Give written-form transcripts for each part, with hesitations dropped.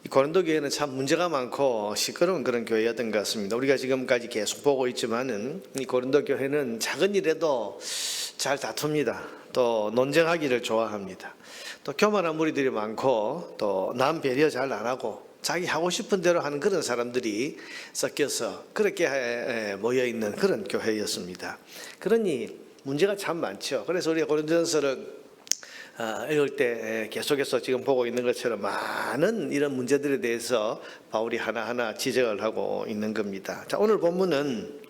이 고린도 교회는 참 문제가 많고 시끄러운 그런 교회였던 것 같습니다. 우리가 지금까지 계속 보고 있지만은 이 고린도 교회는 작은 일에도 잘 다툽니다. 또 논쟁하기를 좋아합니다. 또 교만한 무리들이 많고 또 남 배려 잘 안 하고 자기 하고 싶은 대로 하는 그런 사람들이 섞여서 그렇게 모여 있는 그런 교회였습니다. 그러니 문제가 참 많죠. 그래서 우리가 고린도전서를 읽을 때 계속해서 지금 보고 있는 것처럼 많은 이런 문제들에 대해서 바울이 하나하나 지적을 하고 있는 겁니다. 자, 오늘 본문은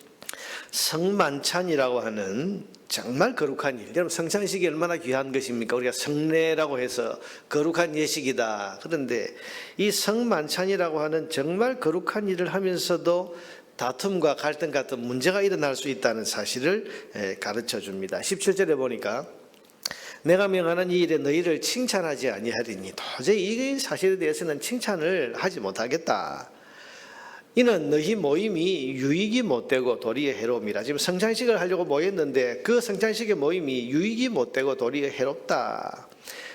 성만찬이라고 하는 정말 거룩한 일. 여러분, 성찬식이 얼마나 귀한 것입니까? 우리가 성례라고 해서 거룩한 예식이다. 그런데 이 성만찬이라고 하는 정말 거룩한 일을 하면서도 다툼과 갈등 같은 문제가 일어날 수 있다는 사실을 가르쳐 줍니다. 17절에 보니까 내가 명하는 이 일에 너희를 칭찬하지 아니하리니 도저히 이 사실에 대해서는 칭찬을 하지 못하겠다. 이는 너희 모임이 유익이 못되고 도리에 해로움이라. 지금 성찬식을 하려고 모였는데 그 성찬식의 모임이 유익이 못되고 도리에 해롭다.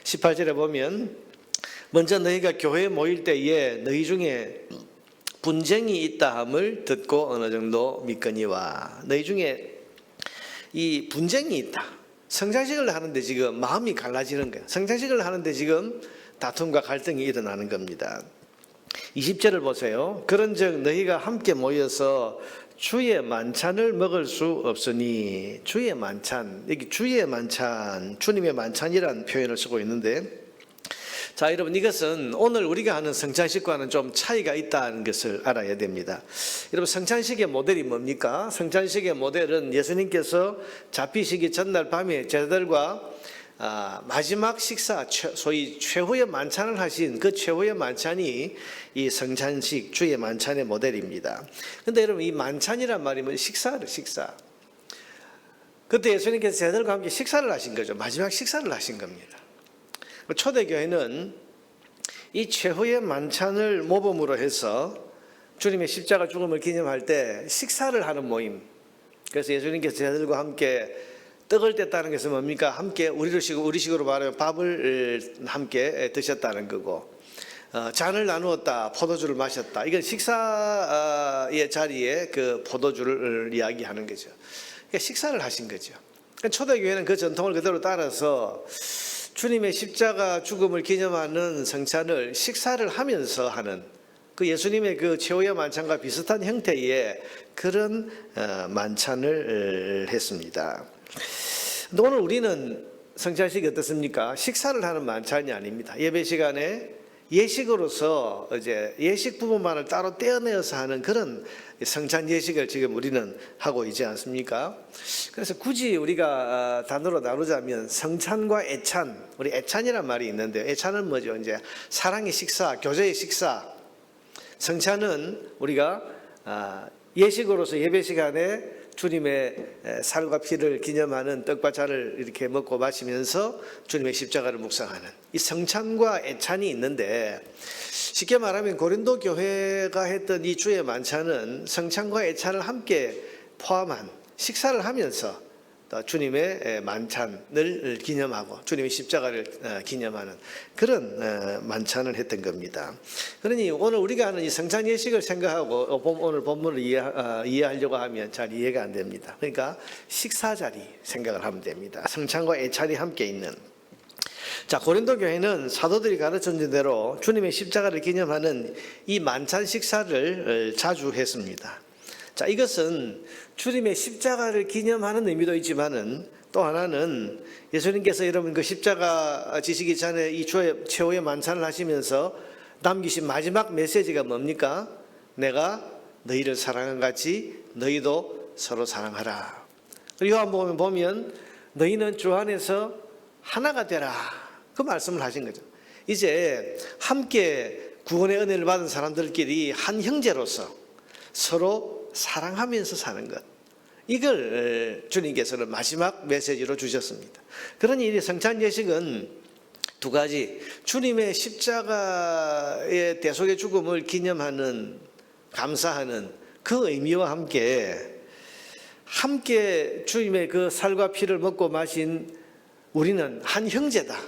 18절에 보면 먼저 너희가 교회에 모일 때에 너희 중에 분쟁이 있다함을 듣고 어느 정도 믿거니와. 너희 중에 이 분쟁이 있다. 성찬식을 하는데 지금 마음이 갈라지는 거예요. 성찬식을 하는데 지금 다툼과 갈등이 일어나는 겁니다. 20절을 보세요. 그런즉 너희가 함께 모여서 주의 만찬을 먹을 수 없으니. 주의 만찬, 여기 주의 만찬, 주님의 만찬이라는 표현을 쓰고 있는데, 자, 여러분, 이것은 오늘 우리가 하는 성찬식과는 좀 차이가 있다는 것을 알아야 됩니다. 여러분, 성찬식의 모델이 뭡니까? 성찬식의 모델은 예수님께서 잡히시기 전날 밤에 제자들과 마지막 식사, 소위 최후의 만찬을 하신 그 최후의 만찬이 이 성찬식, 주의 만찬의 모델입니다. 그런데 여러분, 이 만찬이란 말이 뭐 식사. 그때 예수님께서 제자들과 함께 식사를 하신 거죠. 마지막 식사를 하신 겁니다. 초대교회는 이 최후의 만찬을 모범으로 해서 주님의 십자가 죽음을 기념할 때 식사를 하는 모임. 그래서 예수님께서 제자들과 함께 떡을 뗐다는 것은 뭡니까? 함께 우리식으로 말하면 밥을 함께 드셨다는 거고, 잔을 나누었다, 포도주를 마셨다. 이건 식사의 자리에 그 포도주를 이야기하는 거죠. 그러니까 식사를 하신 거죠. 그러니까 초대교회는 그 전통을 그대로 따라서 주님의 십자가 죽음을 기념하는 성찬을 식사를 하면서 하는 그 예수님의 그 최후의 만찬과 비슷한 형태의 그런 만찬을 했습니다. 오늘 우리는 성찬식이 어떻습니까? 식사를 하는 만찬이 아닙니다. 예배 시간에 예식으로서 이제 예식 부분만을 따로 떼어내어서 하는 그런 성찬 예식을 지금 우리는 하고 있지 않습니까? 그래서 굳이 우리가 단어로 나누자면 성찬과 애찬, 우리 애찬이란 말이 있는데, 애찬은 뭐죠? 이제 사랑의 식사, 교제의 식사. 성찬은 우리가 예식으로서 예배 시간에 주님의 살과 피를 기념하는 떡과 잔을 이렇게 먹고 마시면서 주님의 십자가를 묵상하는 이 성찬과 애찬이 있는데, 쉽게 말하면 고린도 교회가 했던 이 주의 만찬은 성찬과 애찬을 함께 포함한 식사를 하면서 주님의 만찬을 기념하고 주님의 십자가를 기념하는 그런 만찬을 했던 겁니다. 그러니 오늘 우리가 하는 이 성찬 예식을 생각하고 오늘 본문을 이해하려고 하면 잘 이해가 안 됩니다. 그러니까 식사 자리 생각을 하면 됩니다. 성찬과 애찬이 함께 있는. 자, 고린도 교회는 사도들이 가르쳐준 대로 주님의 십자가를 기념하는 이 만찬 식사를 자주 했습니다. 자, 이것은 주님의 십자가를 기념하는 의미도 있지만은 또 하나는 예수님께서 여러분 그 십자가 지시기 전에 이 최후의 만찬을 하시면서 남기신 마지막 메시지가 뭡니까? 내가 너희를 사랑한 같이 너희도 서로 사랑하라. 요한복음에 보면 너희는 주 안에서 하나가 되라. 그 말씀을 하신 거죠. 이제 함께 구원의 은혜를 받은 사람들끼리 한 형제로서 서로 사랑하면서 사는 것, 이걸 주님께서는 마지막 메시지로 주셨습니다. 그러니 이 성찬 예식은 두 가지, 주님의 십자가의 대속의 죽음을 기념하는, 감사하는 그 의미와 함께 주님의 그 살과 피를 먹고 마신 우리는 한 형제다.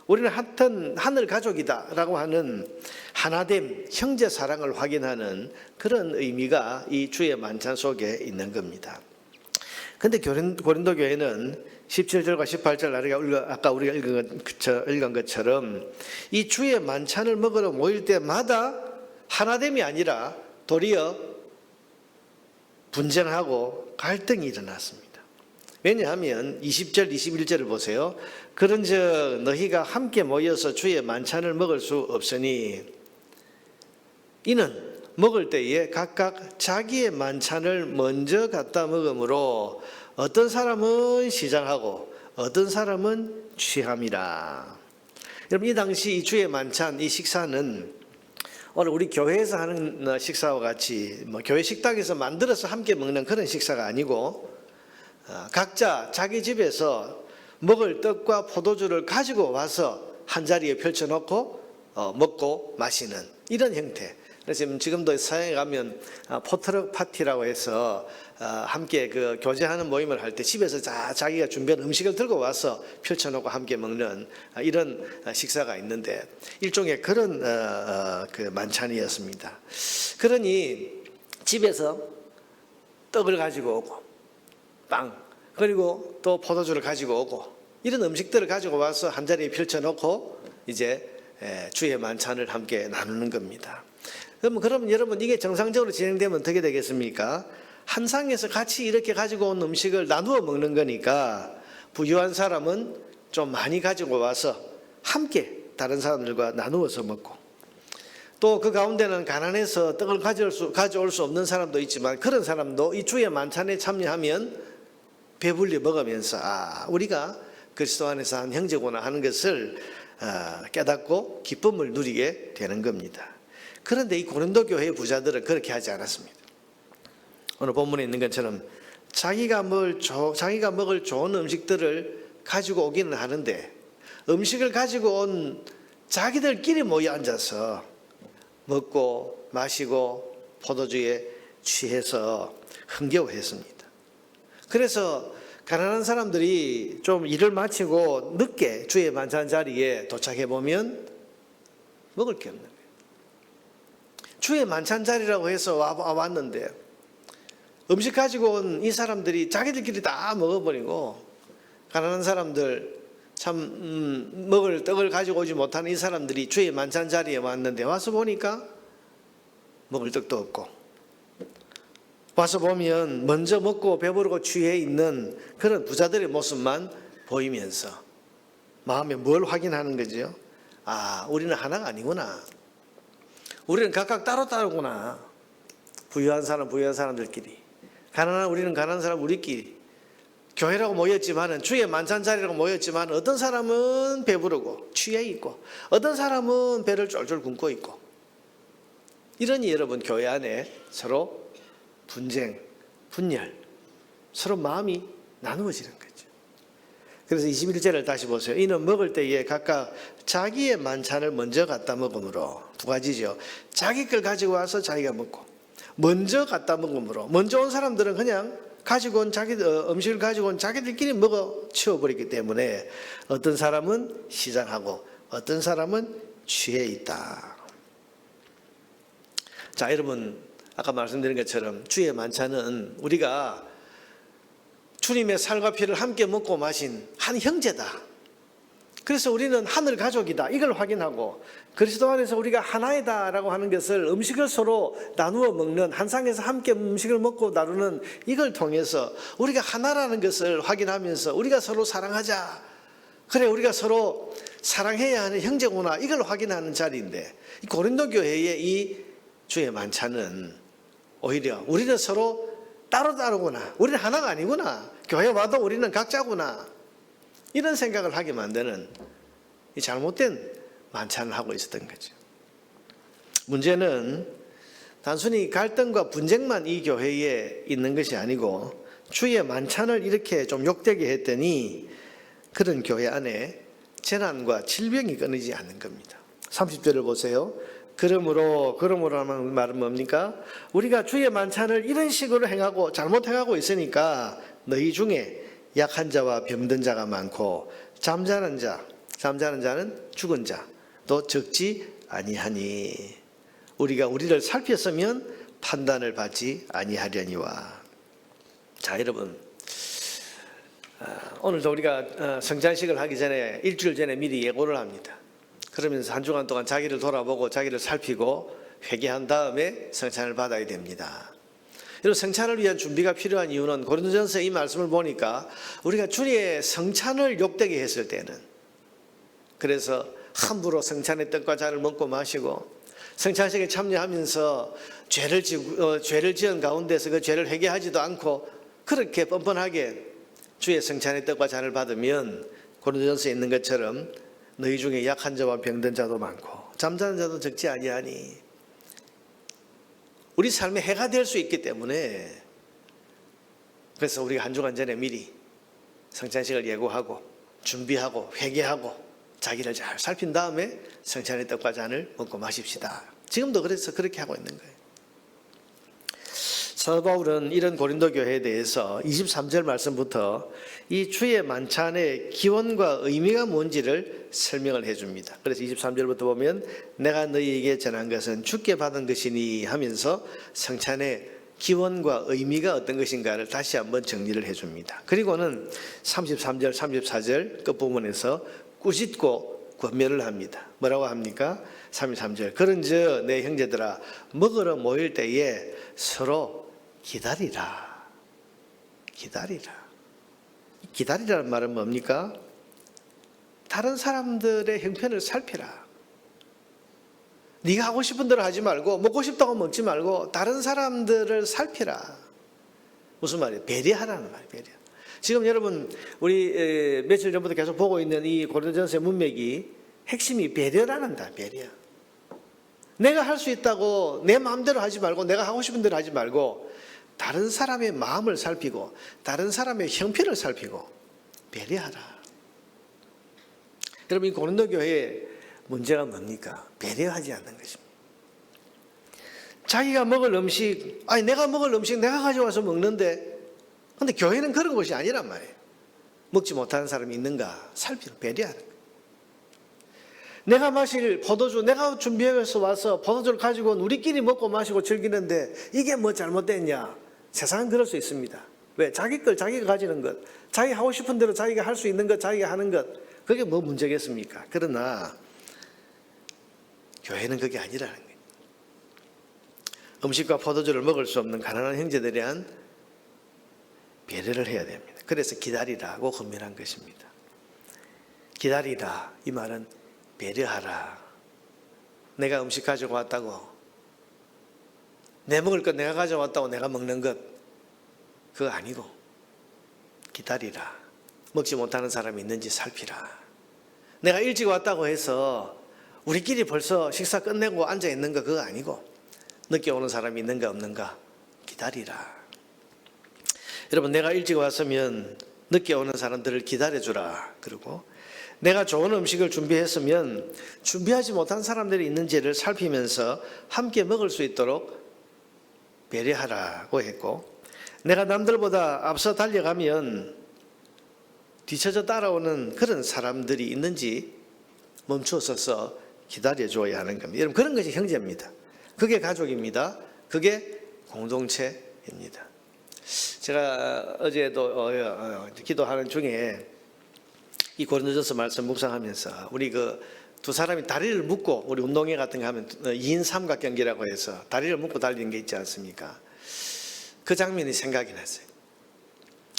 우리는 같은 하늘 가족이다라고 하는 하나됨, 형제 사랑을 확인하는 그런 의미가 이 주의 만찬 속에 있는 겁니다. 근데 고린도 교회는 17절과 18절 아까 우리가 읽은 것처럼 이 주의 만찬을 먹으러 모일 때마다 하나됨이 아니라 도리어 분쟁하고 갈등이 일어났습니다. 왜냐하면 20절, 21절을 보세요. 그런즉 너희가 함께 모여서 주의 만찬을 먹을 수 없으니 이는 먹을 때에 각각 자기의 만찬을 먼저 갖다 먹으므로 어떤 사람은 시장하고 어떤 사람은 취함이라. 여러분, 이 당시 이 주의 만찬, 이 식사는 오늘 우리 교회에서 하는 식사와 같이 교회 식탁에서 만들어서 함께 먹는 그런 식사가 아니고 각자 자기 집에서 먹을 떡과 포도주를 가지고 와서 한자리에 펼쳐놓고 먹고 마시는 이런 형태. 그래서 지금도 서양에 가면 포트럭 파티라고 해서 함께 그 교제하는 모임을 할 때 집에서 자기가 준비한 음식을 들고 와서 펼쳐놓고 함께 먹는 이런 식사가 있는데 일종의 그런 그 만찬이었습니다. 그러니 집에서 떡을 가지고 오고 빵 그리고 또 포도주를 가지고 오고 이런 음식들을 가지고 와서 한자리에 펼쳐놓고 이제 주의 만찬을 함께 나누는 겁니다. 그럼 여러분 이게 정상적으로 진행되면 어떻게 되겠습니까? 한 상에서 같이 이렇게 가지고 온 음식을 나누어 먹는 거니까 부유한 사람은 좀 많이 가지고 와서 함께 다른 사람들과 나누어서 먹고 또 그 가운데는 가난해서 떡을 가져올 수 없는 사람도 있지만 그런 사람도 이 주의 만찬에 참여하면 배불리 먹으면서 우리가 그리스도 안에서 한 형제구나 하는 것을 깨닫고 기쁨을 누리게 되는 겁니다. 그런데 이 고린도 교회의 부자들은 그렇게 하지 않았습니다. 오늘 본문에 있는 것처럼 자기가 먹을 좋은 음식들을 가지고 오기는 하는데 음식을 가지고 온 자기들끼리 모여 앉아서 먹고 마시고 포도주에 취해서 흥겨워했습니다. 그래서 가난한 사람들이 좀 일을 마치고 늦게 주의 만찬 자리에 도착해 보면 먹을 게 없는 거예요. 주의 만찬 자리라고 해서 왔는데 음식 가지고 온 이 사람들이 자기들끼리 다 먹어버리고 가난한 사람들 참 먹을 떡을 가지고 오지 못하는 이 사람들이 주의 만찬 자리에 왔는데 와서 보니까 먹을 떡도 없고 와서 보면 먼저 먹고 배부르고 취해 있는 그런 부자들의 모습만 보이면서 마음에 뭘 확인하는 거죠? 우리는 하나가 아니구나. 우리는 각각 따로따로구나. 부유한 사람들끼리, 가난한 우리는 가난한 사람 우리끼리 교회라고 모였지만은 주의 만찬 자리라고 모였지만 어떤 사람은 배부르고 취해 있고 어떤 사람은 배를 쫄쫄 굶고 있고 이러니 여러분 교회 안에 서로 분쟁, 분열, 서로 마음이 나누어지는 거죠. 그래서 21절을 다시 보세요. 이는 먹을 때에 각각 자기의 만찬을 먼저 갖다 먹으므로 두 가지죠. 자기 걸 가지고 와서 자기가 먹고 먼저 갖다 먹으므로 먼저 온 사람들은 그냥 가지고 온 음식을 가지고 온 자기들끼리 먹어 치워버리기 때문에 어떤 사람은 시장하고 어떤 사람은 취해 있다. 자, 여러분 아까 말씀드린 것처럼 주의 만찬은 우리가 주님의 살과 피를 함께 먹고 마신 한 형제다. 그래서 우리는 하늘 가족이다. 이걸 확인하고 그리스도 안에서 우리가 하나이다라고 하는 것을 음식을 서로 나누어 먹는 한 상에서 함께 음식을 먹고 나누는 이걸 통해서 우리가 하나라는 것을 확인하면서 우리가 서로 사랑하자. 그래 우리가 서로 사랑해야 하는 형제구나. 이걸 확인하는 자리인데 이 고린도 교회의 이 주의 만찬은 오히려 우리는 서로 따로따로구나. 우리는 하나가 아니구나. 교회 와도 우리는 각자구나. 이런 생각을 하게 만드는 이 잘못된 만찬을 하고 있었던 거죠. 문제는 단순히 갈등과 분쟁만 이 교회에 있는 것이 아니고 주의 만찬을 이렇게 좀 욕되게 했더니 그런 교회 안에 재난과 질병이 끊이지 않는 겁니다. 30절을 보세요. 그러므로 하는 말은 뭡니까? 우리가 주의 만찬을 이런 식으로 행하고 잘못 행하고 있으니까 너희 중에 약한 자와 병든 자가 많고 잠자는 자 잠자는 자는 죽은 자도 적지 아니하니 우리가 우리를 살폈으면 판단을 받지 아니하려니와. 자, 여러분, 오늘도 우리가 성찬식을 하기 전에 일주일 전에 미리 예고를 합니다. 그러면서 한 주간 동안 자기를 돌아보고 자기를 살피고 회개한 다음에 성찬을 받아야 됩니다. 여러분, 성찬을 위한 준비가 필요한 이유는 고린도전서 이 말씀을 보니까 우리가 주의 성찬을 욕되게 했을 때는, 그래서 함부로 성찬의 떡과 잔을 먹고 마시고 성찬식에 참여하면서 죄를 지은 가운데서 그 죄를 회개하지도 않고 그렇게 뻔뻔하게 주의 성찬의 떡과 잔을 받으면 고린도전서에 있는 것처럼 너희 중에 약한 자와 병든 자도 많고 잠자는 자도 적지 아니하니, 우리 삶에 해가 될 수 있기 때문에, 그래서 우리가 한 주간 전에 미리 성찬식을 예고하고 준비하고 회개하고 자기를 잘 살핀 다음에 성찬의 떡과 잔을 먹고 마십시다. 지금도 그래서 그렇게 하고 있는 거예요. 사도 바울은 이런 고린도 교회에 대해서 23절 말씀부터 이 주의 만찬의 기원과 의미가 뭔지를 설명을 해줍니다. 그래서 23절부터 보면 내가 너희에게 전한 것은 주께 받은 것이니 하면서 성찬의 기원과 의미가 어떤 것인가를 다시 한번 정리를 해줍니다. 그리고는 33절, 34절 끝부분에서 꾸짖고 권면을 합니다. 뭐라고 합니까? 33절, 그런즉 내 형제들아 먹으러 모일 때에 서로 기다리라. 기다리라는 말은 뭡니까? 다른 사람들의 형편을 살피라. 네가 하고 싶은 대로 하지 말고 먹고 싶다고 먹지 말고 다른 사람들을 살피라. 무슨 말이에요? 배려하라는 말이에요. 배려. 지금 여러분 우리 며칠 전부터 계속 보고 있는 이 고린도전서의 문맥이 핵심이 배려라는 다. 배려. 내가 할 수 있다고 내 마음대로 하지 말고 내가 하고 싶은 대로 하지 말고 다른 사람의 마음을 살피고 다른 사람의 형편을 살피고 배려하라. 여러분, 이 고린도 교회의 문제가 뭡니까? 배려하지 않는 것입니다. 자기가 먹을 음식, 내가 먹을 음식 내가 가져와서 먹는데, 근데 교회는 그런 것이 아니란 말이에요. 먹지 못하는 사람이 있는가 살피고 배려하는 거예요. 내가 마실 포도주 내가 준비해서 와서 포도주를 가지고 우리끼리 먹고 마시고 즐기는데 이게 뭐 잘못됐냐? 세상은 그럴 수 있습니다. 왜? 자기 걸 자기가 가지는 것, 자기 하고 싶은 대로 자기가 할 수 있는 것 자기가 하는 것, 그게 뭐 문제겠습니까? 그러나 교회는 그게 아니라는 거예요. 음식과 포도주를 먹을 수 없는 가난한 형제들에 대한 배려를 해야 됩니다. 그래서 기다리라고 권면한 것입니다. 기다리라, 이 말은 배려하라. 내가 음식 가지고 왔다고, 내 먹을 것 내가 가져왔다고 내가 먹는 것, 그거 아니고 기다리라. 먹지 못하는 사람이 있는지 살피라. 내가 일찍 왔다고 해서 우리끼리 벌써 식사 끝내고 앉아 있는 거 그거 아니고 늦게 오는 사람이 있는가 없는가 기다리라. 여러분, 내가 일찍 왔으면 늦게 오는 사람들을 기다려주라. 그리고 내가 좋은 음식을 준비했으면 준비하지 못한 사람들이 있는지를 살피면서 함께 먹을 수 있도록 배려하라고 했고, 내가 남들보다 앞서 달려가면 뒤쳐져 따라오는 그런 사람들이 있는지 멈추어서서 기다려줘야 하는 겁니다. 여러분, 그런 것이 형제입니다. 그게 가족입니다. 그게 공동체입니다. 제가 어제도 기도하는 중에 이 고린도전서 말씀 묵상하면서 우리 그 두 사람이 다리를 묶고, 우리 운동회 같은 거 하면 2인 삼각경기라고 해서 다리를 묶고 달리는 게 있지 않습니까? 그 장면이 생각이 났어요.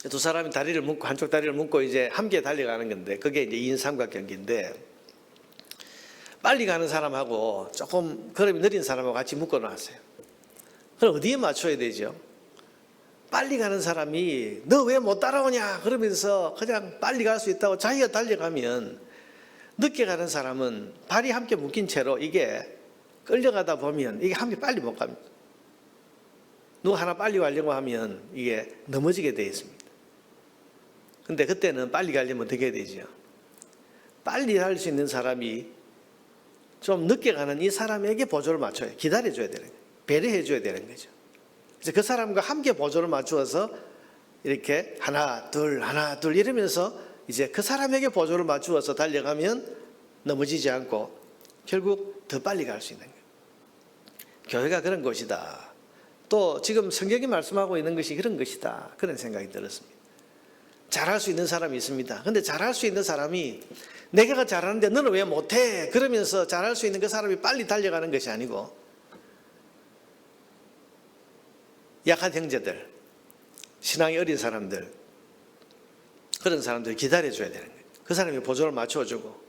두 사람이 다리를 묶고, 한쪽 다리를 묶고 이제 함께 달려가는 건데, 그게 이제 2인 삼각경기인데, 빨리 가는 사람하고 조금 걸음이 느린 사람하고 같이 묶어 놨어요. 그럼 어디에 맞춰야 되죠? 빨리 가는 사람이 너 왜 못 따라오냐 그러면서 그냥 빨리 갈 수 있다고 자기가 달려가면, 늦게 가는 사람은 발이 함께 묶인 채로 이게 끌려가다 보면 이게 함께 빨리 못 갑니다. 누가 하나 빨리 가려고 하면 이게 넘어지게 되어 있습니다. 근데 그때는 빨리 가려면 어떻게 해야 되죠? 빨리 갈 수 있는 사람이 좀 늦게 가는 이 사람에게 보조를 맞춰요. 기다려줘야 되는 거예요. 배려해줘야 되는 거죠. 그래서 그 사람과 함께 보조를 맞추어서 이렇게 하나 둘 이러면서 이제 그 사람에게 보조를 맞추어서 달려가면 넘어지지 않고 결국 더 빨리 갈 수 있는 거예요. 교회가 그런 곳이다. 또 지금 성경이 말씀하고 있는 것이 그런 것이다. 그런 생각이 들었습니다. 잘할 수 있는 사람이 있습니다. 근데 잘할 수 있는 사람이 내가 잘하는데 너는 왜 못해? 그러면서 잘할 수 있는 그 사람이 빨리 달려가는 것이 아니고 약한 형제들, 신앙이 어린 사람들, 그런 사람들 기다려줘야 되는 거예요. 그 사람이 보조를 맞춰주고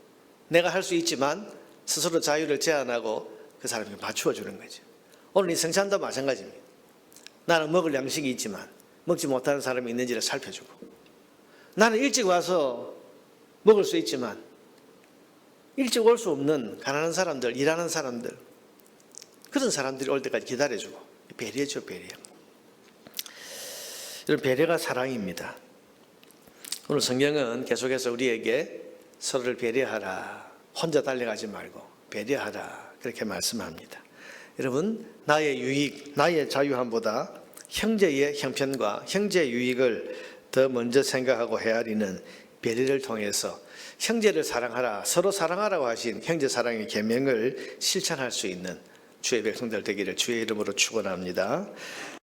내가 할 수 있지만 스스로 자유를 제한하고 그 사람에게 맞추어 주는 거죠. 오늘 이 성찬도 마찬가지입니다. 나는 먹을 양식이 있지만 먹지 못하는 사람이 있는지를 살펴주고, 나는 일찍 와서 먹을 수 있지만 일찍 올 수 없는 가난한 사람들, 일하는 사람들, 그런 사람들이 올 때까지 기다려주고, 배려죠, 배려. 이런 배려가 사랑입니다. 오늘 성경은 계속해서 우리에게 서로를 배려하라, 혼자 달려가지 말고 배려하라, 그렇게 말씀합니다. 여러분, 나의 유익, 나의 자유함보다 형제의 형편과 형제의 유익을 더 먼저 생각하고 헤아리는 배려를 통해서 형제를 사랑하라, 서로 사랑하라고 하신 형제 사랑의 계명을 실천할 수 있는 주의 백성들 되기를 주의 이름으로 축원합니다.